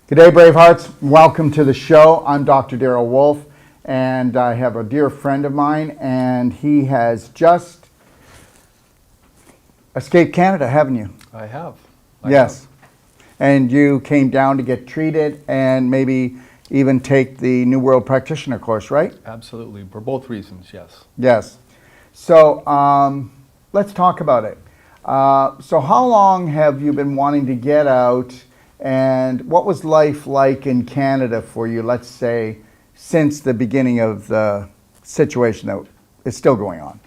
G'day, Bravehearts. Welcome to the show. I'm Dr. Darryl Wolf, and I have a dear friend of mine, and he has just escaped Canada, haven't you? I have. Yes. And you came down to get treated and maybe even take the New World Practitioner course, right? Absolutely. For both reasons, yes. Yes. So let's talk about it. So how long have you been wanting to get out? And what was life like in Canada for you, let's say, since the beginning of the situation that is still going on?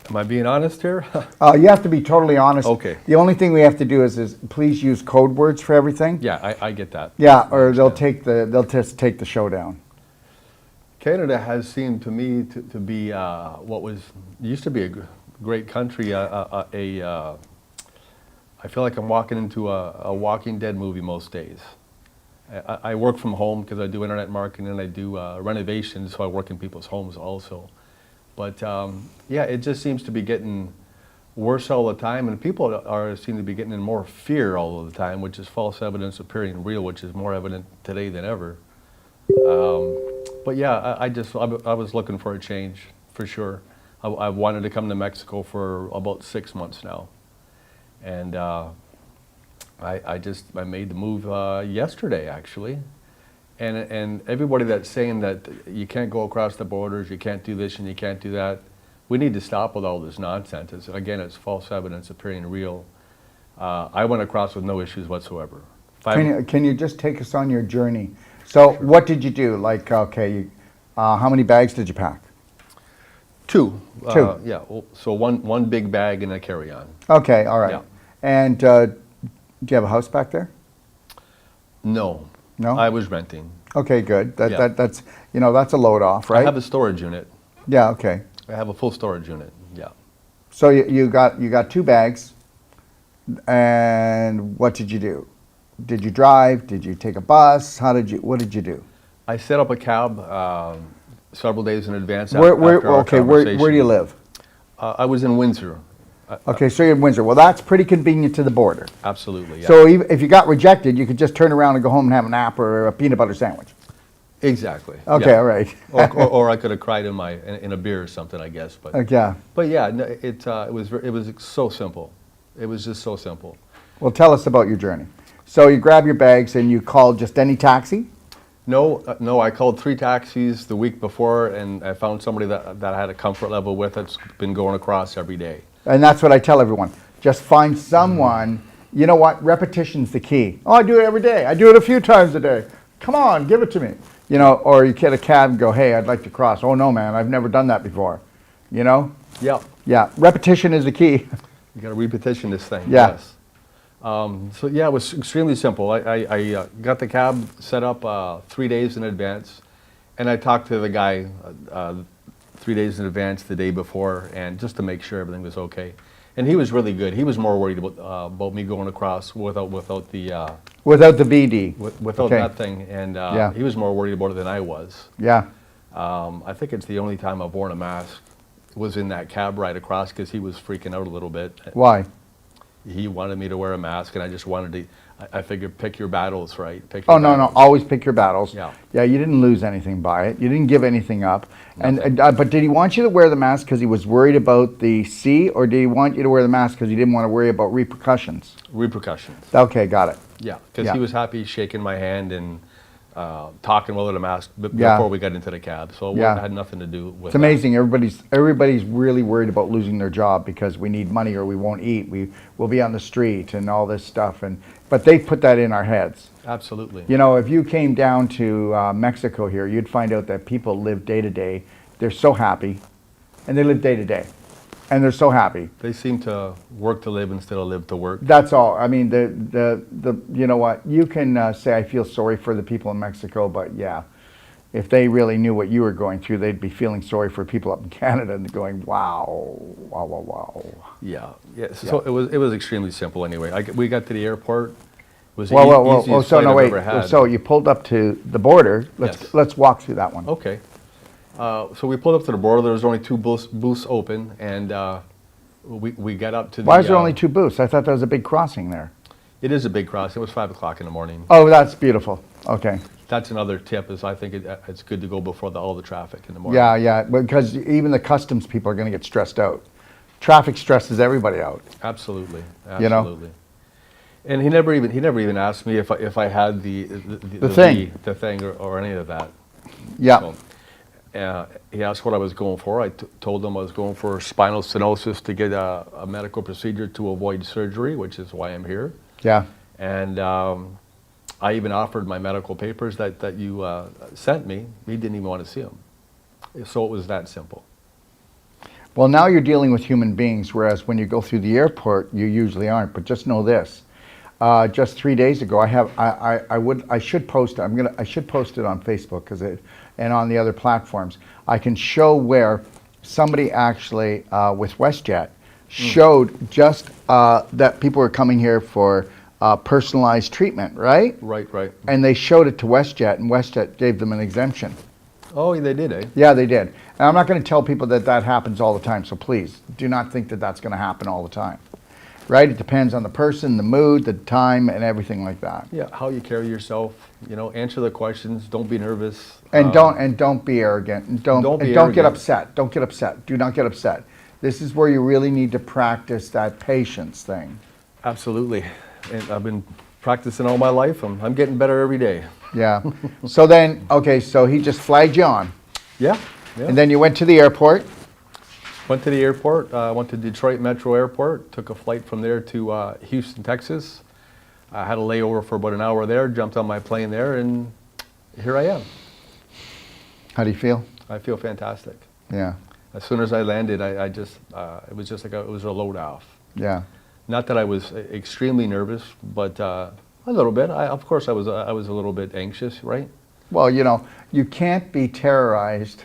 Am I being honest here? You have to be totally honest. Okay. The only thing we have to do is please use code words for everything. Yeah, I get that. Yeah, or they'll just take the show down. Canada has seemed to me to be what used to be a great country. I feel like I'm walking into a Walking Dead movie most days. I work from home because I do internet marketing and I do renovations, so I work in people's homes also. But yeah, it just seems to be getting worse all the time, and people seem to be getting in more fear all of the time, which is false evidence appearing real, which is more evident today than ever. But yeah, I was looking for a change for sure. I've wanted to come to Mexico for about 6 months now. And I made the move yesterday, actually. And everybody that's saying that you can't go across the borders, you can't do this and you can't do that, we need to stop with all this nonsense. Again, it's false evidence appearing real. I went across with no issues whatsoever. Can you just take us on your journey? So sure. What did you do? Like, okay, how many bags did you pack? Two. Two. Yeah, so one big bag and a carry-on. Okay, all right. Yeah. And do you have a house back there? No. No? I was renting. Okay, good. That's that's a load off, right? I have a storage unit. Yeah, okay. I have a full storage unit, yeah. So you got two bags, and what did you do? Did you drive? Did you take a bus? What did you do? I set up a cab several days in advance Where do you live? I was in Windsor. Okay, so you're in Windsor. Well, that's pretty convenient to the border. Absolutely, yeah. So if you got rejected, you could just turn around and go home and have a nap or a peanut butter sandwich. Exactly. Okay, yeah. all right. or I could have cried in a beer or something, I guess. But yeah. But yeah, no, it was so simple. It was just so simple. Well, tell us about your journey. So you grab your bags and you called just any taxi? No, I called 3 taxis the week before, and I found somebody that I had a comfort level with that's been going across every day. And that's what I tell everyone. Just find someone. You know what? Repetition's the key. Oh, I do it every day. I do it a few times a day. Come on, give it to me. You know, or you get a cab and go, hey, I'd like to cross. Oh, no, man, I've never done that before. You know? Yeah. Yeah, repetition is the key. You got to repetition this thing. Yeah. Yes. So yeah, it was extremely simple. I got the cab set up 3 days in advance, and I talked to the guy 3 days in advance the day before, and just to make sure everything was okay. And he was really good. He was more worried about me going across without the without the BD, without okay. that thing, and yeah. He was more worried about it than I was. Yeah. I think it's the only time I've worn a mask was in that cab ride across, because he was freaking out a little bit. Why? He wanted me to wear a mask, and I just wanted to. I figured, pick your battles, right? No, always pick your battles. Yeah. Yeah, you didn't lose anything by it. You didn't give anything up. Nothing. But did he want you to wear the mask because he was worried about the C, or did he want you to wear the mask because he didn't want to worry about repercussions? Repercussions. Okay, got it. Yeah, because he was happy shaking my hand and talking without a mask before Yeah. we got into the cab. So Yeah. it had nothing to do with It's amazing. Everybody's really worried about losing their job because we need money or we won't eat. We'll be on the street and all this stuff. But they put that in our heads. Absolutely. You know, if you came down to Mexico here, you'd find out that people live day to day. They're so happy, and they live day to day, and they're so happy. They seem to work to live instead of live to work. That's all. I mean, the you know what? You can say I feel sorry for the people in Mexico, but yeah, if they really knew what you were going through, they'd be feeling sorry for people up in Canada and going, wow, wow, wow, wow. Yeah. Yeah. So it was extremely simple anyway. We got to the airport. It was Well, easiest so flight no, I've wait. ever had. So you pulled up to the border. Yes. Let's walk through that one. Okay. So we pulled up to the border. There was only 2 booths open, and we got up to the... Why is there only 2 booths? I thought there was a big crossing there. It is a big crossing. It was 5 o'clock in the morning. Oh, that's beautiful. Okay. That's another tip, is I think it's good to go before all the traffic in the morning. Yeah, yeah, because even the customs people are going to get stressed out. Traffic stresses everybody out. Absolutely, You know? absolutely. And he never even asked me if I had the thing or any of that. Yeah. So, he asked what I was going for. I told him I was going for spinal stenosis to get a medical procedure to avoid surgery, which is why I'm here. Yeah. And I even offered my medical papers that you sent me. He didn't even want to see them. So it was that simple. Well, now you're dealing with human beings, whereas when you go through the airport, you usually aren't. But just know this: just 3 days ago, I should post it. I should post it on Facebook and on the other platforms. I can show where somebody actually with WestJet showed just that people were coming here for personalized treatment, right? Right. And they showed it to WestJet, and WestJet gave them an exemption. Oh, they did, eh? Yeah, they did. And I'm not going to tell people that happens all the time, so please do not think that that's going to happen all the time, right? It depends on the person, the mood, the time, and everything like that. Yeah, how you carry yourself. Answer the questions. Don't be nervous. And don't be arrogant. And don't get arrogant. upset. Don't get upset. Do not get upset. This is where you really need to practice that patience thing. Absolutely. And I've been practicing all my life. I'm getting better every day. Yeah. So then, okay, so he just flagged you on. Yeah. And then you went to the airport. Went to the airport. Went to Detroit Metro Airport. Took a flight from there to Houston, Texas. I had a layover for about an hour there. Jumped on my plane there, and here I am. How do you feel? I feel fantastic. Yeah. As soon as I landed, I just it was just like it was a load off. Yeah. Not that I was extremely nervous, but a little bit. Of course, I was a little bit anxious, right? Well, you can't be terrorized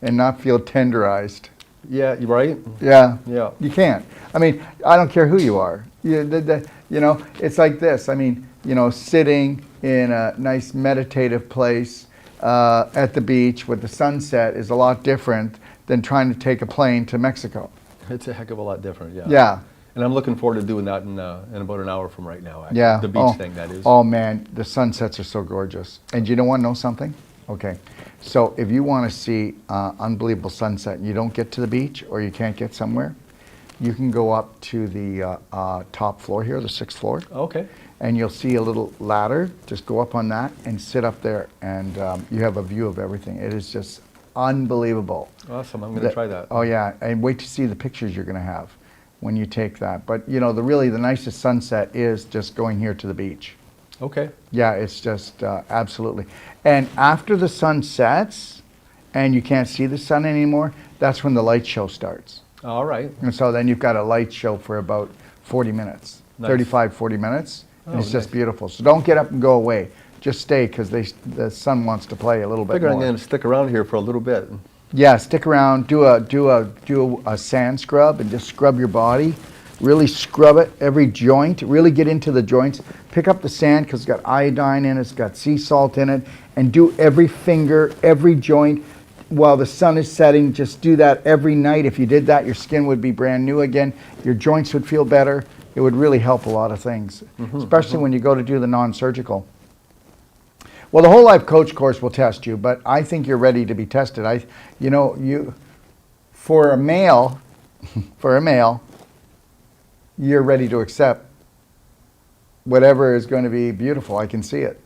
and not feel tenderized. Yeah, you right? Yeah. Yeah. You can't. I mean, I don't care who you are. It's like this. I mean, sitting in a nice meditative place at the beach with the sunset is a lot different than trying to take a plane to Mexico. It's a heck of a lot different, yeah. Yeah. And I'm looking forward to doing that in about an hour from right now, actually. Yeah. The beach thing, that is. Oh, man, the sunsets are so gorgeous. And you don't want to know something? Okay. So if you want to see unbelievable sunset and you don't get to the beach or you can't get somewhere, you can go up to the top floor here, the 6th floor. Okay. And you'll see a little ladder. Just go up on that and sit up there, and you have a view of everything. It is just unbelievable. Awesome. I'm going to try that. Oh, yeah. And wait to see the pictures you're going to have when you take that. But, the nicest sunset is just going here to the beach. Okay. Yeah, it's just absolutely. And after the sun sets and you can't see the sun anymore, that's when the light show starts. All right. And so then you've got a light show for about 40 minutes, Nice. 35, 40 minutes. And Oh, it's just nice. beautiful. So don't get up and go away. Just stay because the sun wants to play a little bit I figure I'm more. going to stick around here for a little bit. Yeah, stick around, do a sand scrub and just scrub your body. Really scrub it, every joint, really get into the joints. Pick up the sand because it's got iodine in it, it's got sea salt in it, and do every finger, every joint while the sun is setting. Just do that every night. If you did that, your skin would be brand new again. Your joints would feel better. It would really help a lot of things, especially when you go to do the non-surgical. Well, the Whole Life Coach course will test you, but I think you're ready to be tested. For a male, you're ready to accept whatever is going to be beautiful. I can see it.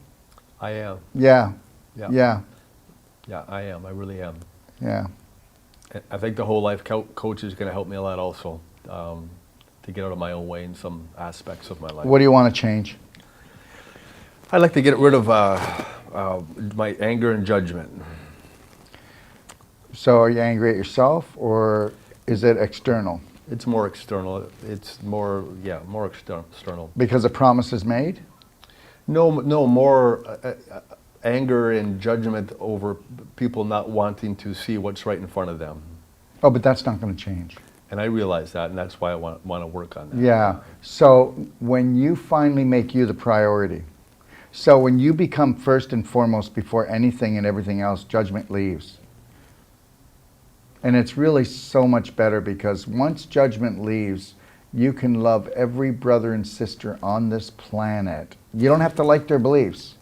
I am. Yeah. Yeah. Yeah. Yeah, I am. I really am. Yeah. I think the Whole Life Coach is going to help me a lot also, to get out of my own way in some aspects of my life. What do you want to change? I'd like to get rid of my anger and judgment. So are you angry at yourself or is it external? It's more external. It's more external. Because a promise is made? No, more anger and judgment over people not wanting to see what's right in front of them. Oh, but that's not going to change. And I realize that, and that's why I want to work on that. Yeah. So when you finally make you the priority, so when you become first and foremost before anything and everything else, judgment leaves. And it's really so much better because once judgment leaves, you can love every brother and sister on this planet. You don't have to like their beliefs.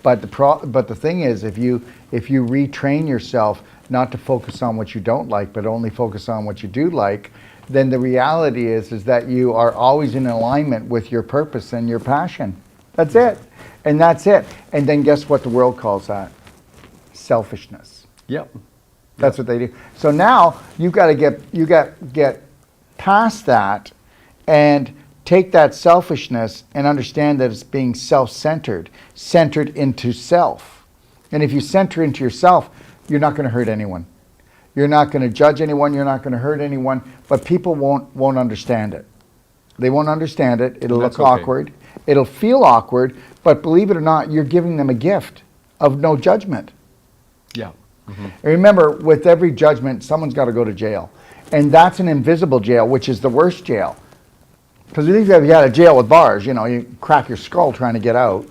But the thing is, if you retrain yourself not to focus on what you don't like, but only focus on what you do like, then the reality is that you are always in alignment with your purpose and your passion. That's it. And that's it. And then guess what the world calls that? Selfishness. Yep. That's what they do. So now you got to get past that and take that selfishness and understand that it's being self-centered, centered into self. And if you center into yourself, you're not going to hurt anyone. You're not going to judge anyone. You're not going to hurt anyone. But people won't understand it. They won't understand it. It'll look awkward. It'll feel awkward. But believe it or not, you're giving them a gift of no judgment. Yeah. Mm-hmm. And remember, with every judgment, someone's got to go to jail. And that's an invisible jail, which is the worst jail. Because if you had a jail with bars, you crack your skull trying to get out.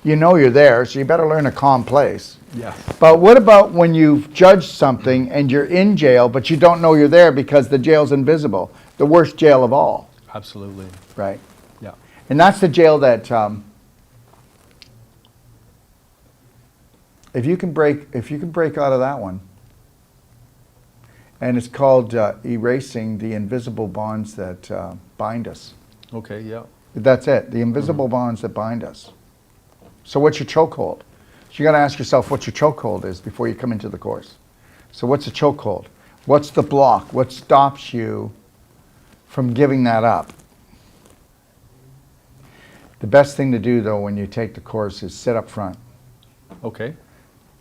You know you're there, so you better learn a calm place. Yes. But what about when you've judged something and you're in jail, but you don't know you're there because the jail's invisible? The worst jail of all. Absolutely. Right. Yeah. And that's the jail that if you can break out of that one, and it's called erasing the invisible bonds that bind us. Okay. Yeah. That's it. The invisible bonds that bind us. So what's your chokehold? So you got to ask yourself what your chokehold is before you come into the course. So what's the chokehold? What's the block? What stops you from giving that up? The best thing to do, though, when you take the course is sit up front. Okay.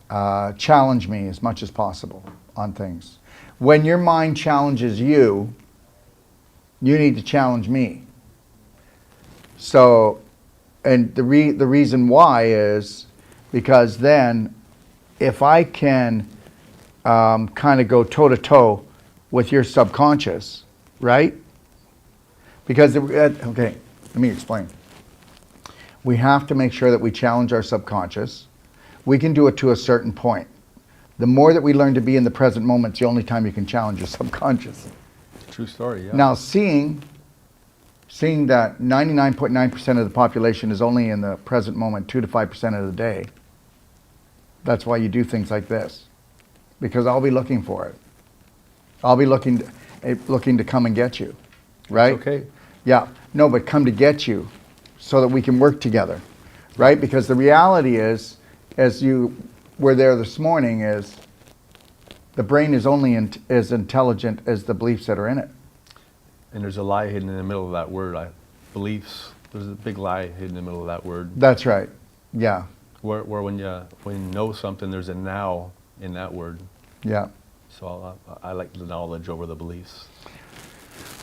Challenge me as much as possible on things. When your mind challenges you, you need to challenge me. So, and the reason why is because then if I can kind of go toe-to-toe with your subconscious, right? Because, okay, let me explain. We have to make sure that we challenge our subconscious. We can do it to a certain point. The more that we learn to be in the present moment, it's the only time you can challenge your subconscious. True story, yeah. Now, seeing that 99.9% of the population is only in the present moment 2 to 5% of the day, that's why you do things like this. Because I'll be looking for it. I'll be looking to come and get you, right? Okay. Yeah, no, but come to get you so that we can work together, right? Because the reality is, as you were there this morning, is the brain is only as intelligent as the beliefs that are in it. And there's a lie hidden in the middle of that word, beliefs. There's a big lie hidden in the middle of that word. That's right. Yeah. Where when you know something, there's a now in that word. Yeah. So I like the knowledge over the beliefs.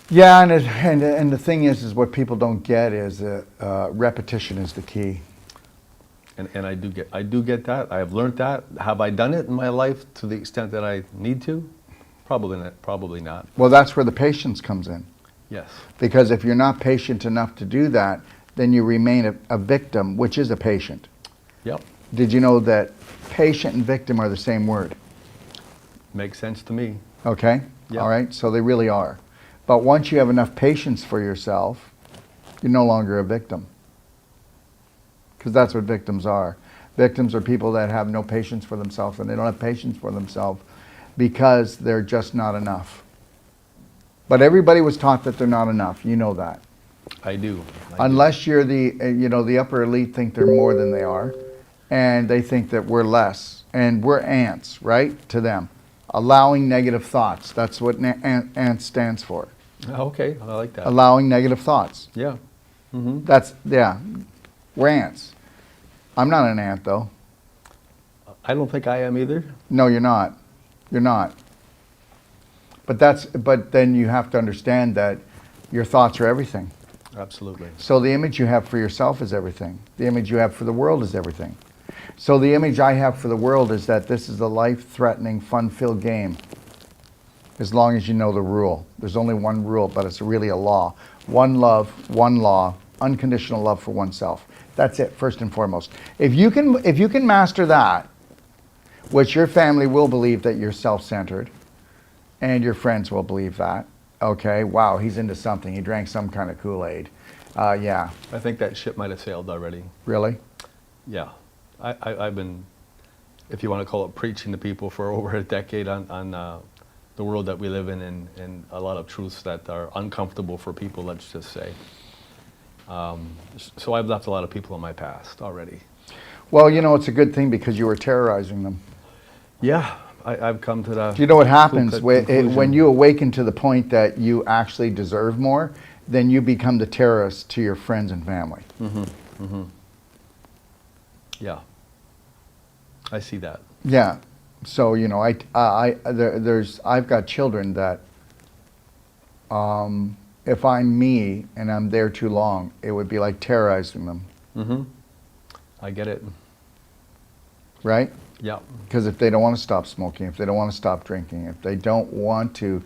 Yeah, and the thing is what people don't get is repetition is the key. And I do get that. I have learned that. Have I done it in my life to the extent that I need to? Probably not. Well, that's where the patience comes in. Yes. Because if you're not patient enough to do that, then you remain a victim, which is a patient. Yep. Did you know that patient and victim are the same word? Makes sense to me. Okay? Yep. All right? So they really are. But once you have enough patience for yourself, you're no longer a victim. Because that's what victims are. Victims are people that have no patience for themselves, and they don't have patience for themselves because they're just not enough. But everybody was taught that they're not enough. You know that. I do. Unless you're the upper elite think they're more than they are, and they think that we're less, and we're ants, right? To them, allowing negative thoughts. That's what ant stands for. Okay, I like that. Allowing negative thoughts. Yeah. Mm-hmm. We're ants. I'm not an ant though. I don't think I am either. No, you're not. You're not. But then you have to understand that your thoughts are everything. Absolutely. So the image you have for yourself is everything. The image you have for the world is everything. So the image I have for the world is that this is a life-threatening, fun-filled game. As long as you know the rule. There's only one rule, but it's really a law. One love, one law, unconditional love for oneself. That's it, first and foremost. If you can master that, which your family will believe that you're self-centered, and your friends will believe that, Okay, wow, he's into something. He drank some kind of Kool-Aid. Yeah, I think that ship might have sailed already. really? Yeah. I've been, if you want to call it, preaching to people for over a decade on the world that we live in, and a lot of truths that are uncomfortable for people, let's just say. So I've left a lot of people in my past already. Well, you know, it's a good thing because you were terrorizing them. Yeah, I've come to the. Do you know what happens when conclusion. you awaken to the point that you actually deserve more? Then you become the terrorist to your friends and family. Yeah, I see that. Yeah. So you know, I've got children that, if I'm me and I'm there too long, it would be like terrorizing them. I get it. Right? Yeah. Because if they don't want to stop smoking, if they don't want to stop drinking, if they don't want to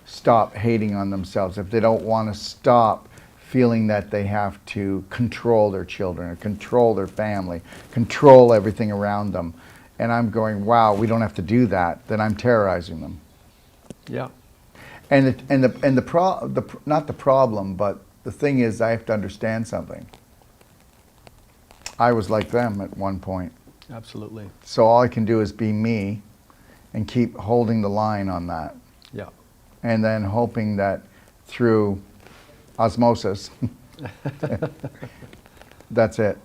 stop hating on themselves, if they don't want to stop feeling that they have to control their children or control their family, control everything around them, and I'm going, wow, we don't have to do that, then I'm terrorizing them. Yeah. Not the problem, but the thing is, I have to understand something. I was like them at one point. Absolutely. So all I can do is be me and keep holding the line on that. Yeah. And then hoping that through osmosis, that's it.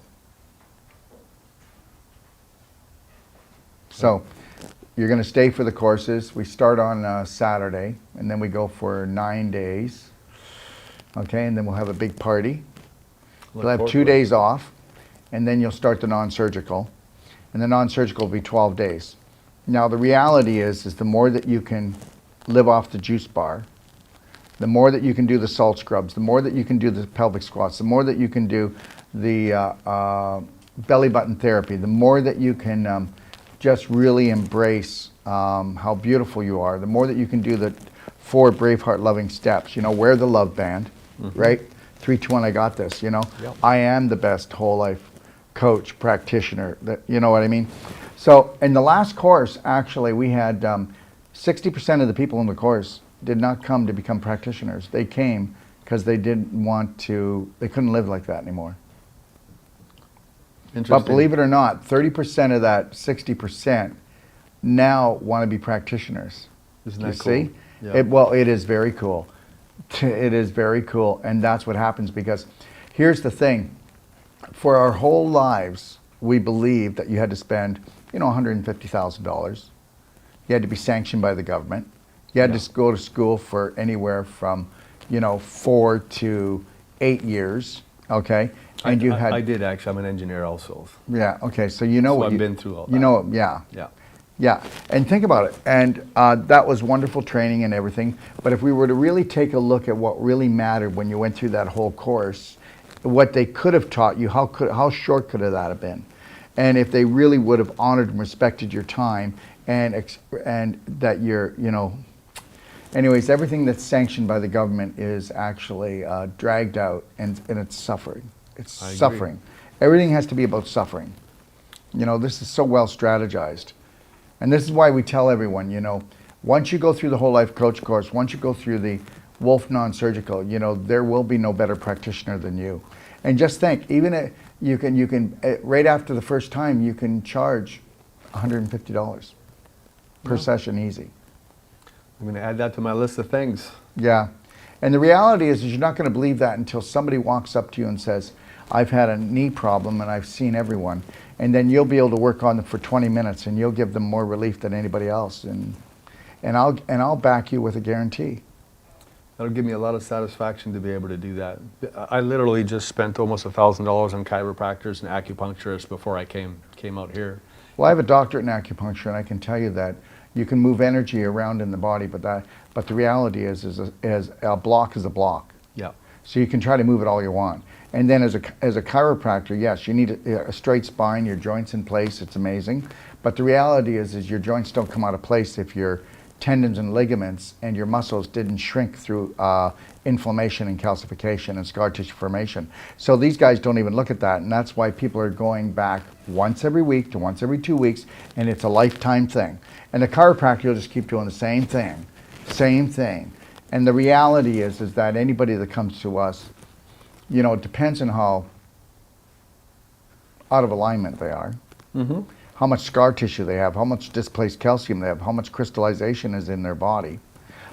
So you're going to stay for the courses. We start on Saturday, and then we go for 9 days. Okay, and then we'll have a big party. We'll have 2 days off, and then you'll start the non-surgical. And the non-surgical will be 12 days. Now the reality is the more that you can live off the juice bar, the more that you can do the salt scrubs, the more that you can do the pelvic squats, the more that you can do the belly button therapy, the more that you can just really embrace how beautiful you are, the more that you can do the 4 Braveheart loving steps. You know, wear the love band, right? 3, 2, 1, I got this, you know? Yep. I am the best whole life coach, practitioner, that, you know what I mean? So in the last course, actually, we had 60% of the people in the course did not come to become practitioners. They came because they didn't want to, they couldn't live like that anymore. Interesting. But believe it or not, 30% of that 60% now want to be practitioners. Isn't You that cool? see? Yeah. Well, it is very cool. It is very cool, and that's what happens because here's the thing. For our whole lives, we believed that you had to spend, you know, $150,000. You had to be sanctioned by the government. You had to go to school for anywhere from, you know, 4 to 8 years. Okay, and you had. I did actually. I'm an engineer also. Yeah. Okay. So you know So what I've been through all that. You know. Yeah. Yeah. Yeah. And think about it. And that was wonderful training and everything. But if we were to really take a look at what really mattered when you went through that whole course, what they could have taught you, how short could that have been? And if they really would have honored and respected your time and that you're, you know, anyways, everything that's sanctioned by the government is actually dragged out and it's suffering. It's suffering. Everything has to be about suffering. You know, this is so well strategized. And this is why we tell everyone, you know, once you go through the whole life coach course, once you go through the Wolf non-surgical, you know, there will be no better practitioner than you. And just think, even you can right after the first time, you can charge $150 per session easy. I'm going to add that to my list of things. Yeah. And the reality is you're not going to believe that until somebody walks up to you and says, I've had a knee problem and I've seen everyone. And then you'll be able to work on them for 20 minutes and you'll give them more relief than anybody else. And I'll back you with a guarantee. That'll give me a lot of satisfaction to be able to do that. I literally just spent almost $1,000 on chiropractors and acupuncturists before I came out here. Well, I have a doctorate in acupuncture, and I can tell you that you can move energy around in the body, but the reality is a block is a block. Yeah. So you can try to move it all you want. And then as a chiropractor, yes, you need a straight spine, your joints in place, it's amazing. But the reality is your joints don't come out of place if your tendons and ligaments and your muscles didn't shrink through inflammation and calcification and scar tissue formation. So these guys don't even look at that, and that's why people are going back once every week to once every 2 weeks, and it's a lifetime thing. And the chiropractor will just keep doing the same thing, And the reality is that anybody that comes to us, you know, it depends on how out of alignment they are, how much scar tissue they have, how much displaced calcium they have, how much crystallization is in their body.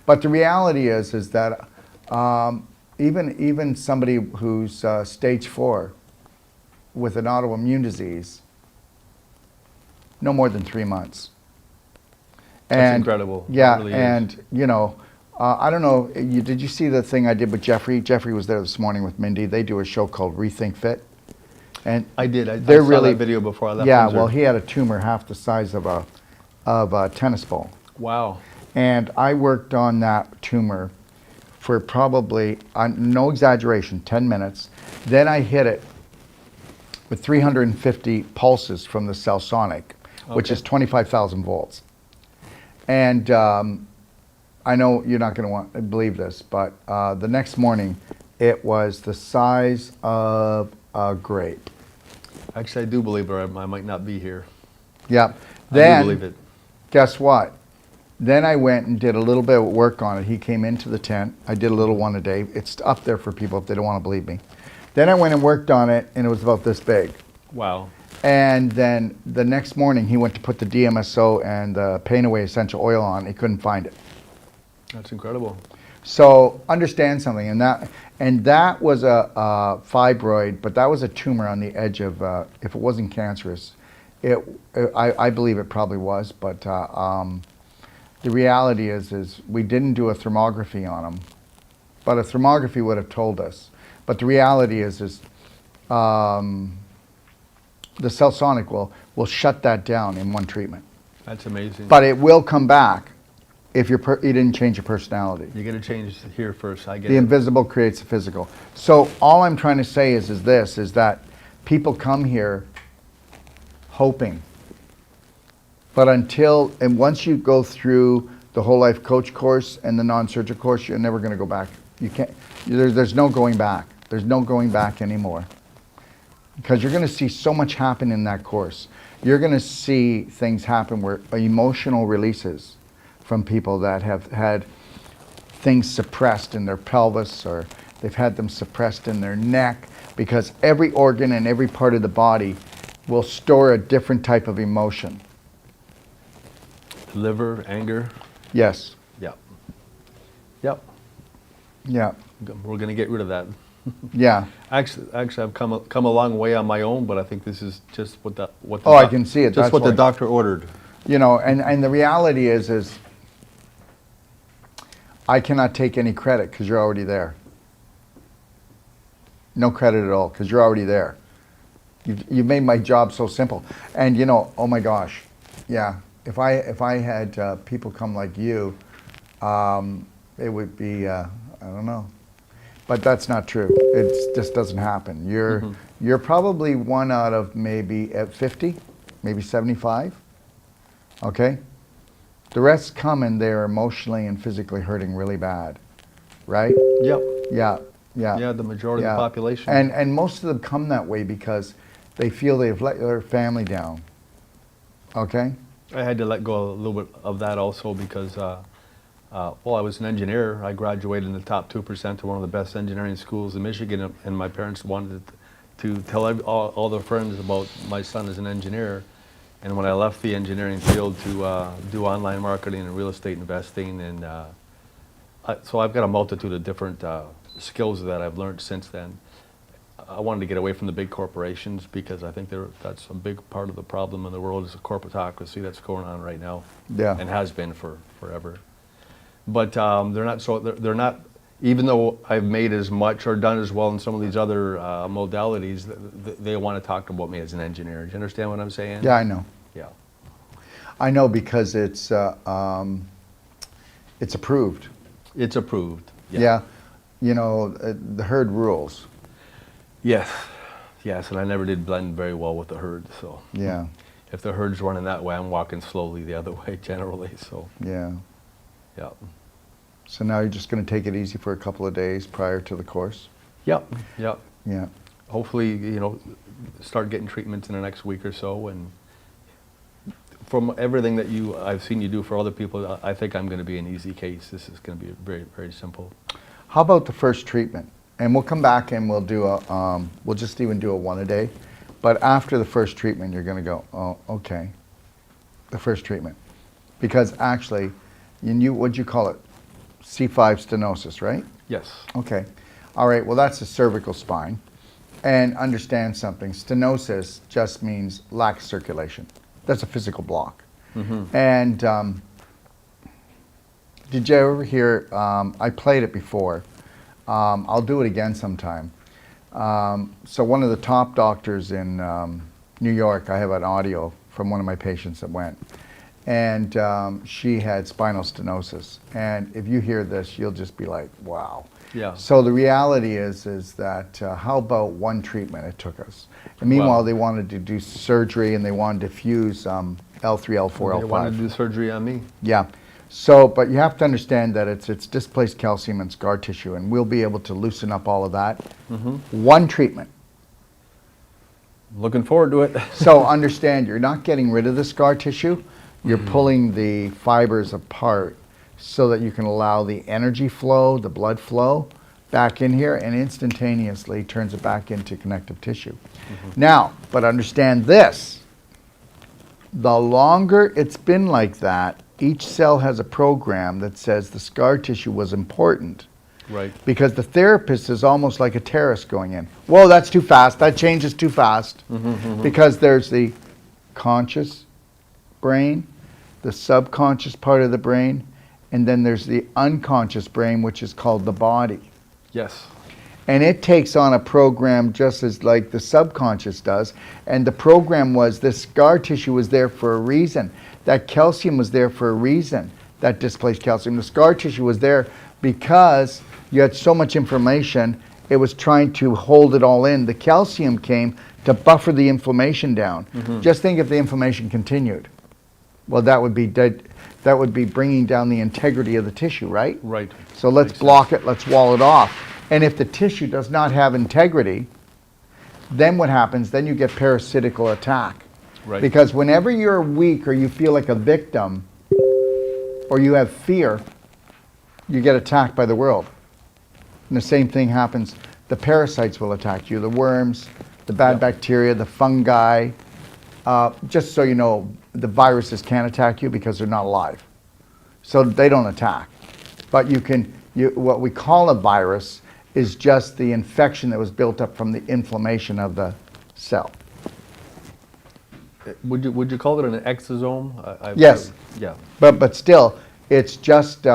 But the reality is that even somebody who's stage 4 with an autoimmune disease, no more than 3 months. That's incredible. Yeah, It really is. and you know, I don't know, did you see the thing I did with Jeffrey? Jeffrey was there this morning with Mindy. They do a show called Rethink Fit. And I did. I they're saw really, that video before I left. yeah, Windsor. well, he had a tumor half the size of a tennis ball. Wow. And I worked on that tumor for probably, no exaggeration, 10 minutes. Then I hit it with 350 pulses from the cell sonic, which Okay. is 25,000 volts. And I know you're not going to want to believe this, but the next morning it was the size of a grape. Actually, I do believe it. I might not be here. Yeah. I Then, do believe it. guess what? Then I went and did a little bit of work on it. He came into the tent. I did a little one a day. It's up there for people if they don't want to believe me. Then I went and worked on it, and it was about this big. Wow. And then the next morning, he went to put the DMSO and the Pain Away essential oil on. He couldn't find it. That's incredible. So understand something, and that was a fibroid, but that was a tumor on the edge of. If it wasn't cancerous, I believe it probably was. But the reality is we didn't do a thermography on him, but a thermography would have told us. But the reality is the cell sonic will shut that down in one treatment. That's amazing. But it will come back if you didn't change your personality. You got to change here first. I get The it. invisible creates the physical. So all I'm trying to say is that people come here hoping. But once you go through the whole life coach course and the non-surgical course, you're never going to go back. You can't. There's no going back. There's no going back anymore. Because you're going to see so much happen in that course. You're going to see things happen where emotional releases from people that have had things suppressed in their pelvis, or they've had them suppressed in their neck, because every organ and every part of the body will store a different type of emotion. Liver, anger. Yes. Yep. Yep. Yeah. We're going to get rid of that. Yeah. Actually, I've come a long way on my own, but I think this is just what the Oh, I can see it. Just That's what the why. doctor ordered. You know, and the reality is I cannot take any credit because you're already there. No credit at all because you're already there. You've made my job so simple. And you know, oh my gosh, yeah. If I had people come like you, it would be I don't know. But that's not true. It just doesn't happen. You're probably one out of maybe at 50, maybe 75. Okay? The rest come and they're emotionally and physically hurting really bad. Right? Yep. Yeah. Yeah. Yeah, the majority of the population. And most of them come that way because they feel they've let their family down. Okay? I had to let go a little bit of that also because, I was an engineer. I graduated in the top 2% of one of the best engineering schools in Michigan, and my parents wanted to tell all their friends about my son as an engineer. And when I left the engineering field to do online marketing and real estate investing, and so I've got a multitude of different skills that I've learned since then. I wanted to get away from the big corporations because I think that's a big part of the problem in the world is the corporatocracy that's going on right now, Yeah. and has been for forever. But they're not. Even though I've made as much or done as well in some of these other modalities, they want to talk about me as an engineer. Do you understand what I'm saying? Yeah, I know. Yeah. I know because it's approved. It's approved. Yeah. You know, the herd rules. Yes. Yes, and I never did blend very well with the herd. So Yeah. if the herd's running that way, I'm walking slowly the other way generally. So Yeah. yeah. So now you're just going to take it easy for a couple of days prior to the course? Yep. Yep. Yeah. Hopefully, start getting treatments in the next week or so, and from everything that I've seen you do for other people, I think I'm going to be an easy case. This is going to be very, very simple. How about the first treatment? And we'll come back and we'll do a, we'll just even do a one a day. But after the first treatment, you're going to go, oh, okay, the first treatment. Because actually, what'd you call it? C5 stenosis, right? Yes. Okay. All right, well, that's the cervical spine. And understand something, stenosis just means lack of circulation. That's a physical block. Mm-hmm. And did you ever hear, I played it before, I'll do it again sometime. So one of the top doctors in New York, I have an audio from one of my patients that went, and she had spinal stenosis. And if you hear this, you'll just be like, wow. Yeah. So the reality is that how about one treatment it took us? And meanwhile, Wow. they wanted to do surgery and they wanted to fuse L3, L4, L5. They wanted to do surgery on me. Yeah. So, but you have to understand that it's displaced calcium and scar tissue, and we'll be able to loosen up all of that. Mm-hmm. One treatment. Looking forward to it. So understand, you're not getting rid of the scar tissue. You're pulling the fibers apart so that you can allow the energy flow, the blood flow back in here, and instantaneously turns it back into connective tissue. Now, but understand this. The longer it's been like that, each cell has a program that says the scar tissue was important. Right. Because the therapist is almost like a terrorist going in. Whoa, that's too fast. That change is too fast. Because there's the conscious brain, the subconscious part of the brain, and then there's the unconscious brain, which is called the body. Yes. And it takes on a program just as like the subconscious does. And the program was this scar tissue was there for a reason. That calcium was there for a reason, that displaced calcium. The scar tissue was there because you had so much information, it was trying to hold it all in. The calcium came to buffer the inflammation down. Just think if the inflammation continued. Well, that would be dead. That would be bringing down the integrity of the tissue, right? Right. So let's Makes block it, let's wall it off. And if the tissue does not have integrity, then what happens? Then you get parasitical attack. Right. Because whenever you're weak or you feel like a victim or you have fear, you get attacked by the world. And the same thing happens. The parasites will attack you, the worms, the bad bacteria, the fungi. Just so you know, the viruses can't attack you because they're not alive. So they don't attack. But what we call a virus is just the infection that was built up from the inflammation of the cell. Would you call it an exosome? Yes. Yeah. But still, it's just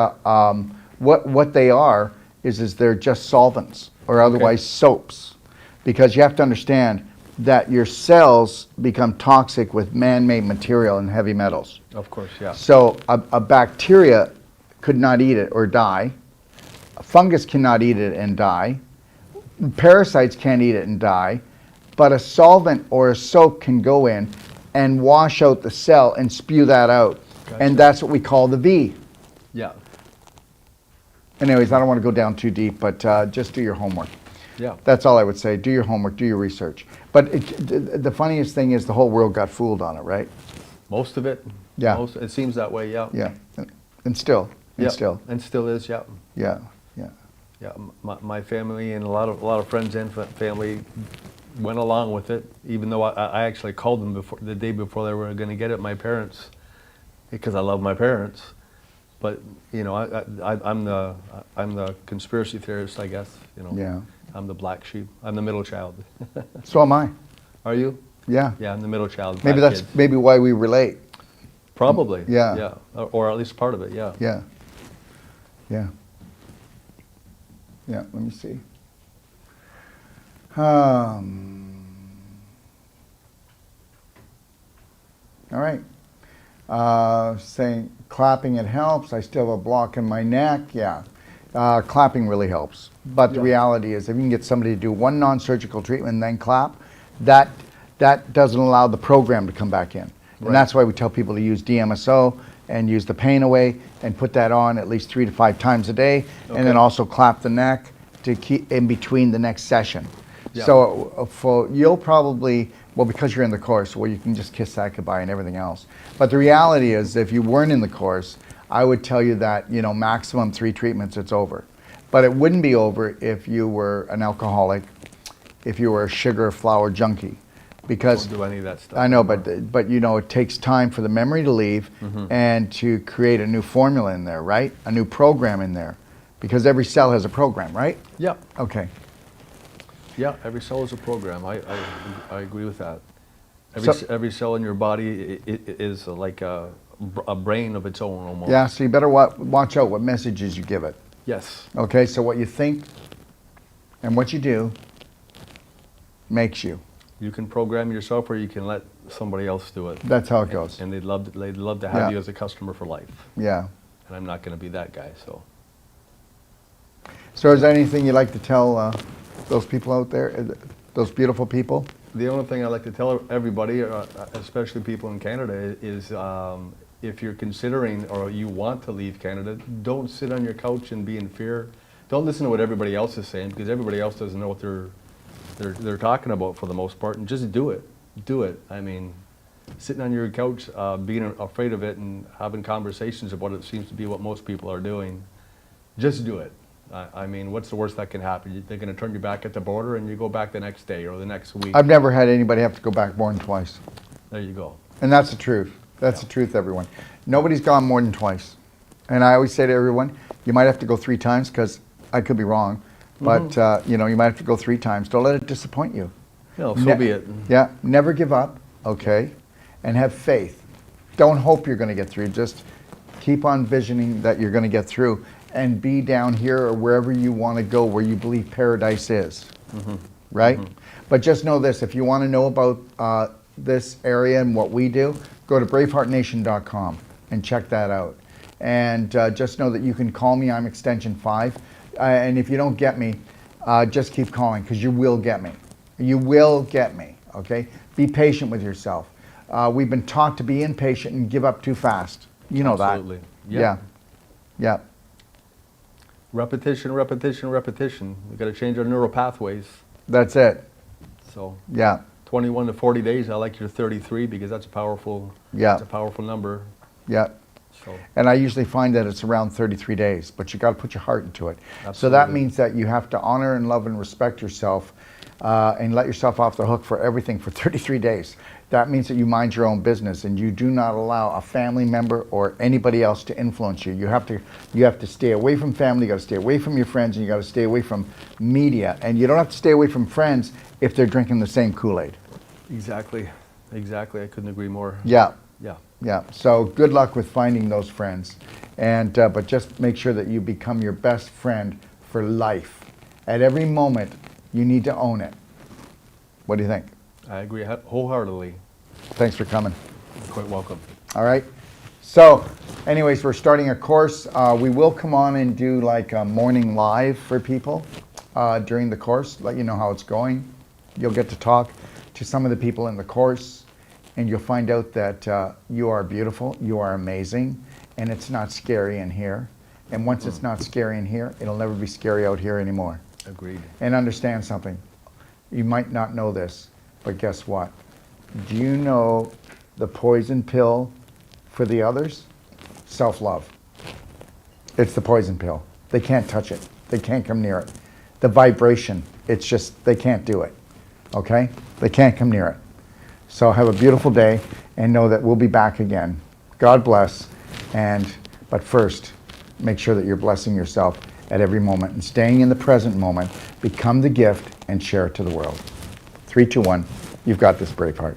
what they are is they're just solvents or otherwise soaps, because you have to understand that your cells become toxic with man-made material and heavy metals. Of course, yeah. So a bacteria could not eat it or die. A fungus cannot eat it and die. Parasites can't eat it and die. But a solvent or a soap can go in and wash out the cell and spew that out. Gotcha. And that's what we call the V. Yeah. Anyways, I don't want to go down too deep, but just do your homework. Yeah. That's all I would say. Do your homework, do your research. But the funniest thing is the whole world got fooled on it, right? Most of it. Yeah. It seems that way, yeah. Yeah. And still. Yeah. Still. And still is, yeah. Yeah. Yeah. Yeah. My family and a lot of friends and family went along with it, even though I actually called them the day before they were going to get it, my parents, because I love my parents. But you know, I'm the conspiracy theorist, I guess. You know. Yeah. I'm the black sheep. I'm the middle child. So am I. Are you? Yeah. Yeah, I'm the middle child. Maybe black that's kid. maybe why we relate. Probably. Yeah. Yeah. Or at least part of it. Yeah. Yeah. Yeah. Yeah. Let me see. All right. Saying clapping, it helps. I still have a block in my neck. Yeah. Clapping really helps. But the reality is, if you can get somebody to do one non-surgical treatment and then clap, that doesn't allow the program to come back in. Right. And that's why we tell people to use DMSO and use the pain away and put that on at least 3 to 5 times a day. And then also clap the neck to keep in between the next session. Yeah. So you'll probably, well, because you're in the course, well, you can just kiss that goodbye and everything else. But the reality is, if you weren't in the course, I would tell you that, maximum 3 treatments, it's over. But it wouldn't be over if you were an alcoholic, if you were a sugar or flour junkie. Because Don't do any of that stuff I know, anymore. but it takes time for the memory to leave and to create a new formula in there, right? A new program in there. Because every cell has a program, right? Yeah. Okay. Yeah, every cell is a program. I agree with that. So- Every cell in your body is like a brain of its own almost. Yeah, so you better watch out what messages you give it. Yes. Okay, so what you think and what you do makes you. You can program yourself, or you can let somebody else do it. That's how it goes. And they'd love to have Yeah. you as a customer for life. Yeah. And I'm not going to be that guy. So is there anything you'd like to tell those people out there, those beautiful people? The only thing I like to tell everybody, especially people in Canada, is if you're considering or you want to leave Canada, don't sit on your couch and be in fear. Don't listen to what everybody else is saying, because everybody else doesn't know what they're talking about for the most part, and just do it. Do it. I mean, sitting on your couch, being afraid of it and having conversations about it seems to be what most people are doing. Just do it. I mean, what's the worst that can happen? They're going to turn you back at the border and you go back the next day or the next week. I've never had anybody have to go back more than twice. There you go. And that's the truth. That's the truth, everyone. Nobody's gone more than twice. And I always say to everyone, you might have to go 3 times, because I could be wrong. But, you might have to go 3 times. Don't let it disappoint you. No, so be it. Yeah, never give up, okay? And have faith. Don't hope you're going to get through. Just keep on visioning that you're going to get through, and be down here or wherever you want to go, where you believe paradise is, right? But just know this, if you want to know about this area and what we do, go to braveheartnation.com and check that out. And just know that you can call me, I'm extension 5. And if you don't get me, just keep calling, because you will get me. You will get me, okay? Be patient with yourself. We've been taught to be impatient and give up too fast. You know Absolutely. that. Yep. Yeah. Yeah. Repetition, repetition, repetition. We've got to change our neural pathways. That's it. So Yeah. 21 to 40 days, I like your 33, because that's a powerful, Yeah. that's a powerful number. Yeah. So And I usually find that it's around 33 days, but you got to put your heart into it. So Absolutely. that means that you have to honor and love and respect yourself, and let yourself off the hook for everything for 33 days. That means that you mind your own business, and you do not allow a family member or anybody else to influence you. You have to stay away from family, you got to stay away from your friends, and you got to stay away from media. And you don't have to stay away from friends if they're drinking the same Kool-Aid. exactly, exactly. I couldn't agree more. Yeah. Yeah. Yeah, so good luck with finding those friends, and but just make sure that you become your best friend for life. At every moment, you need to own it. What do you think? I agree wholeheartedly. Thanks for coming. You're quite welcome. All right. So, anyways, we're starting a course. We will come on and do like a morning live for people during the course, let you know how it's going. You'll get to talk to some of the people in the course, and you'll find out that you are beautiful, you are amazing, and it's not scary in here. And once it's not scary in here, it'll never be scary out here anymore. Agreed. And understand something. You might not know this, but guess what? Do you know the poison pill for the others? Self-love. It's the poison pill. They can't touch it. They can't come near it. The vibration, it's just, they can't do it. Okay? They can't come near it. So have a beautiful day, and know that we'll be back again. God bless. But first, make sure that you're blessing yourself at every moment and staying in the present moment. Become the gift and share it to the world. 3, 2, 1. You've got this, Braveheart.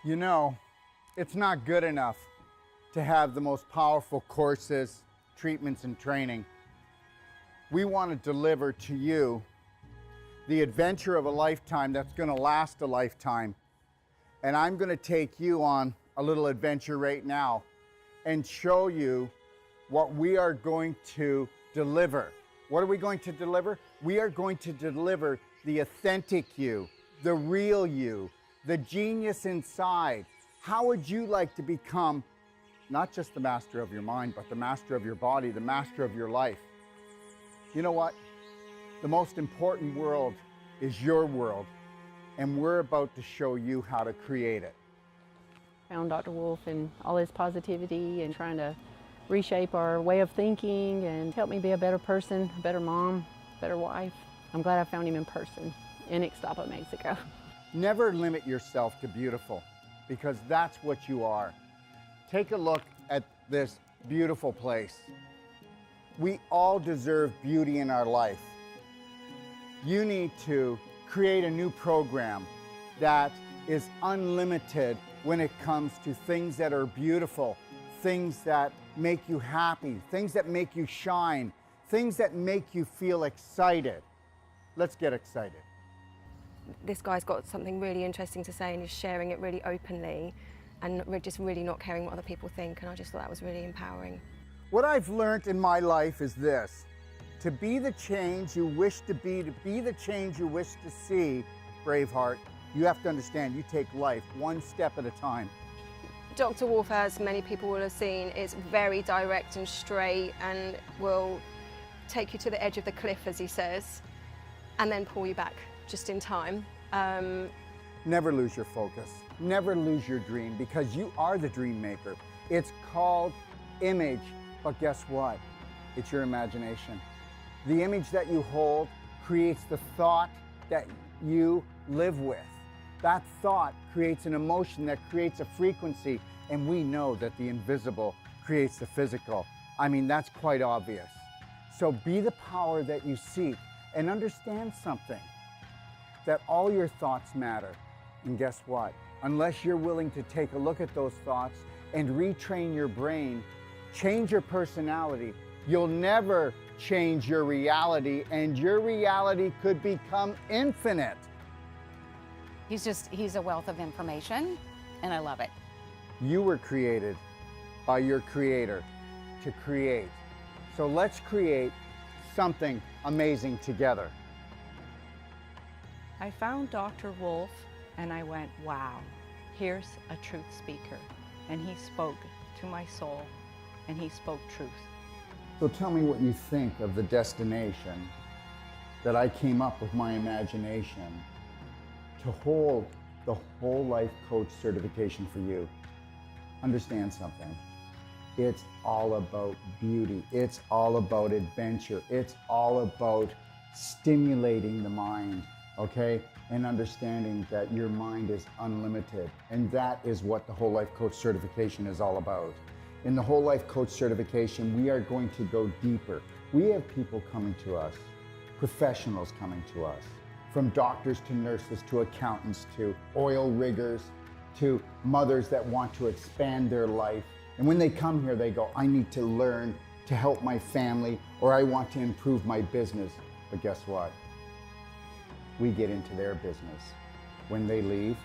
You know, it's not good enough to have the most powerful courses, treatments, and training. We want to deliver to you the adventure of a lifetime that's going to last a lifetime. And I'm going to take you on a little adventure right now and show you what we are going to deliver. What are we going to deliver? We are going to deliver the authentic you, the real you, the genius inside. How would you like to become not just the master of your mind, but the master of your body, the master of your life? You know what? The most important world is your world, and we're about to show you how to create it. Found Dr. Wolf and all his positivity and trying to reshape our way of thinking and help me be a better person, a better mom, better wife. I'm glad I found him in person in Ixtapa, Mexico. Never limit yourself to beautiful, because that's what you are. Take a look at this beautiful place. We all deserve beauty in our life. You need to create a new program that is unlimited when it comes to things that are beautiful, things that make you happy, things that make you shine, things that make you feel excited. Let's get excited. This guy's got something really interesting to say and he's sharing it really openly and we're just really not caring what other people think, and I just thought that was really empowering. What I've learned in my life is this: to be the change you wish to be the change you wish to see, Braveheart, you have to understand you take life one step at a time. Dr. Wolf, as many people will have seen, is very direct and straight and will take you to the edge of the cliff, as he says, and then pull you back just in time. Never lose your focus. Never lose your dream, because you are the dream maker. It's called image, but guess what? It's your imagination. The image that you hold creates the thought that you live with. That thought creates an emotion that creates a frequency, and we know that the invisible creates the physical. I mean, that's quite obvious. So be the power that you seek, and understand something, that all your thoughts matter. And guess what? Unless you're willing to take a look at those thoughts and retrain your brain, change your personality, you'll never change your reality, and your reality could become infinite. He's a wealth of information, and I love it. You were created by your creator to create. So let's create something amazing together. I found Dr. Wolf and I went, wow, here's a truth speaker. And he spoke to my soul and he spoke truth. So tell me what you think of the destination that I came up with my imagination to hold the whole life coach certification for you. Understand something. It's all about beauty. It's all about adventure. It's all about stimulating the mind, okay? And understanding that your mind is unlimited. And that is what the whole life coach certification is all about. In the whole life coach certification, we are going to go deeper. We have people coming to us, professionals coming to us, from doctors to nurses to accountants to oil riggers to mothers that want to expand their life. And when they come here, they go, I need to learn to help my family, or I want to improve my business. But guess what? We get into their business. When they leave,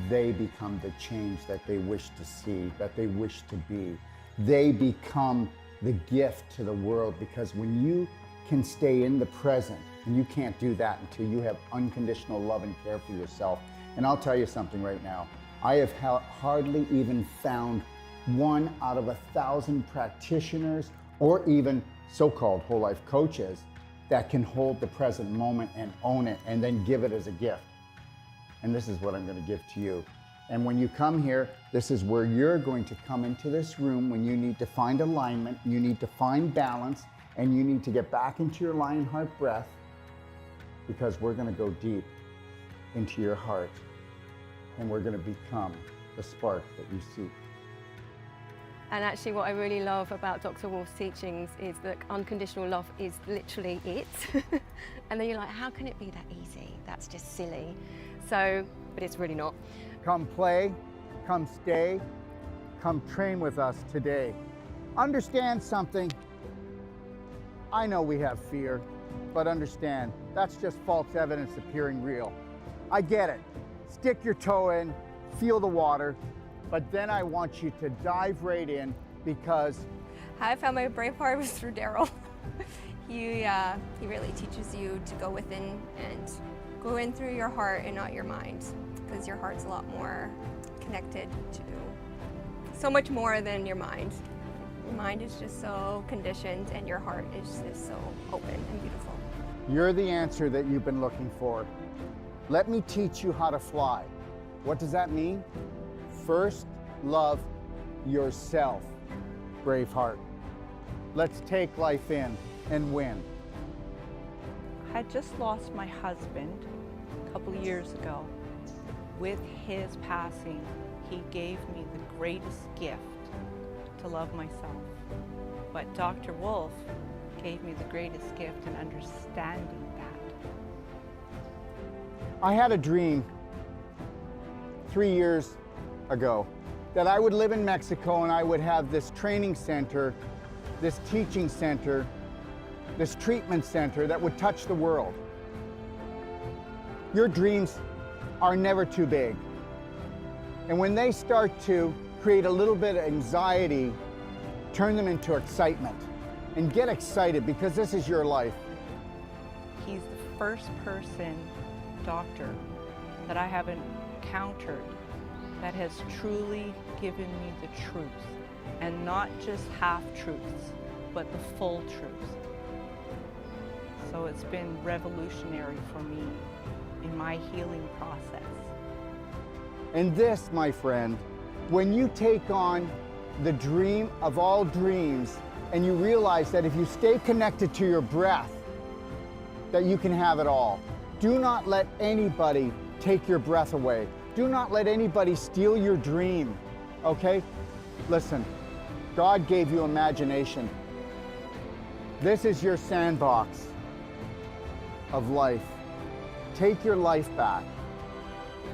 they become the change that they wish to see, that they wish to be. They become the gift to the world, because when you can stay in the present, and you can't do that until you have unconditional love and care for yourself. And I'll tell you something right now. I have hardly even found 1 out of 1,000 practitioners, or even so-called whole life coaches, that can hold the present moment and own it and then give it as a gift. And this is what I'm going to give to you. And when you come here, this is where you're going to come into this room when you need to find alignment, you need to find balance, and you need to get back into your lion heart breath, because we're going to go deep into your heart and we're going to become the spark that you seek. And actually what I really love about Dr. Wolf's teachings is that unconditional love is literally it. And then you're like, how can it be that easy? That's just silly. So, but it's really not. Come play, Come stay, come train with us today. Understand something. I know we have fear, but understand, that's just false evidence appearing real. I get it. Stick your toe in, feel the water, but then I want you to dive right in because How I found my brave heart was through Daryl. He really teaches you to go within and go in through your heart and not your mind, because your heart's a lot more connected to so much more than your mind. Your mind is just so conditioned and your heart is just so open and beautiful. you're the answer that you've been looking for. Let me teach you how to fly. What does that mean? First, love yourself, Braveheart. Let's take life in and win. I had just lost my husband a couple of years ago. With his passing, he gave me the greatest gift to love myself. But Dr. Wolf gave me the greatest gift in understanding that. I had a dream 3 years ago that I would live in Mexico and I would have this training center, this teaching center, this treatment center that would touch the world. Your dreams are never too big. And when they start to create a little bit of anxiety, turn them into excitement. And get excited because this is your life. He's the first doctor that I have encountered that has truly given me the truth, and not just half truths, but the full truth. So it's been revolutionary for me in my healing process. And this, my friend, when you take on the dream of all dreams and you realize that if you stay connected to your breath, that you can have it all. Do not let anybody take your breath away. Do not let anybody steal your dream, okay? Listen, God gave you imagination. This is your sandbox of life. Take your life back.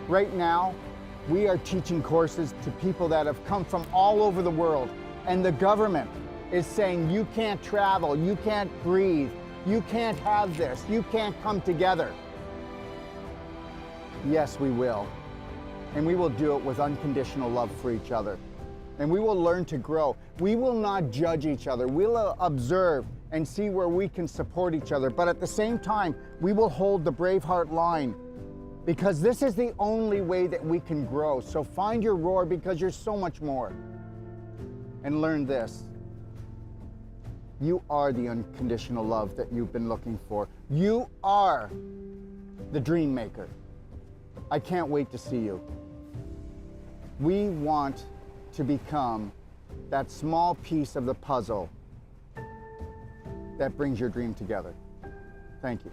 Right now, we are teaching courses to people that have come from all over the world, and the government is saying you can't travel, you can't breathe, you can't have this, you can't come together. Yes, we will. And we will do it with unconditional love for each other. And we will learn to grow. We will not judge each other. We'll observe and see where we can support each other. But at the same time, we will hold the Braveheart line, because this is the only way that we can grow. So find your roar, because you're so much more. And learn this. You are the unconditional love that you've been looking for. You are the dream maker. I can't wait to see you. We want to become that small piece of the puzzle that brings your dream together. Thank you.